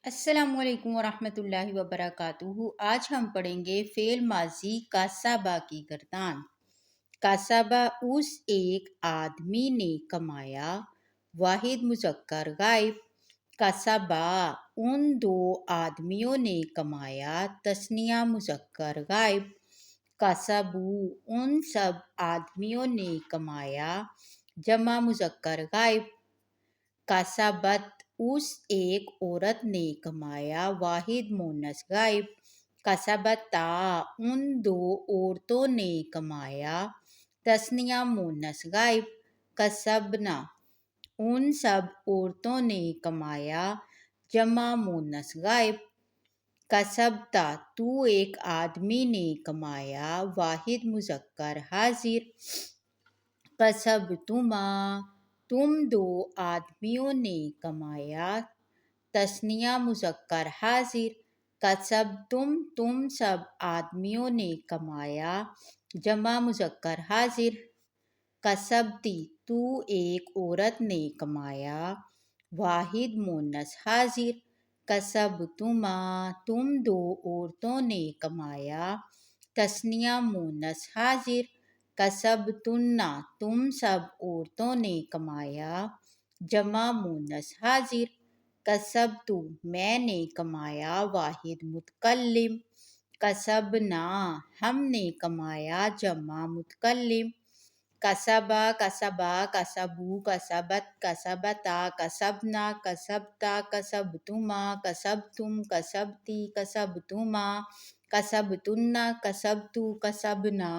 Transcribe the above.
السلام علیکم ورحمۃ اللہ وبرکاتہ۔ آج ہم پڑھیں گے فعل ماضی کاسبہ کی گردان۔ کاسبہ اس ایک آدمی نے کمایا، واحد مذکر غائب۔ کسبہ ان دو آدمیوں نے کمایا، تثنیہ مذکر غائب۔ کسبوا ان سب آدمیوں نے کمایا، جمع مذکر غائب۔ کسبت اس ایک عورت نے کمایا، واحد مؤنث غائب۔ کسبتا ان دو عورتوں نے کمایا، تثنیہ مؤنث غائب۔ کسبنا ان سب عورتوں نے کمایا، جمع مؤنث غائب۔ کسبتا تو ایک آدمی نے کمایا، واحد مذکر حاضر۔ کسبتما تم دو آدمیوں نے کمایا، تثنیہ مذکر حاضر۔ کسبتم تم سب آدمیوں نے کمایا، جمع مذکر حاضر۔ کسبتی تو ایک عورت نے کمایا، واحد مؤنث حاضر۔ کسبتما تم دو عورتوں نے کمایا، تثنیہ مؤنث حاضر۔ کسبتن تم سب عورتوں نے کمایا، جمع مؤنث حاضر۔ کسبت میں نے کمایا، واحد متکلم۔ کسبنا ہم نے کمایا، جمع متکلم۔ کسبہ کسبا کسبوا کسبت کسبتا کسبنا کسبتا کسبتما کسبتم کسبتی کسبتما کسبتن کسبتو کسبنا۔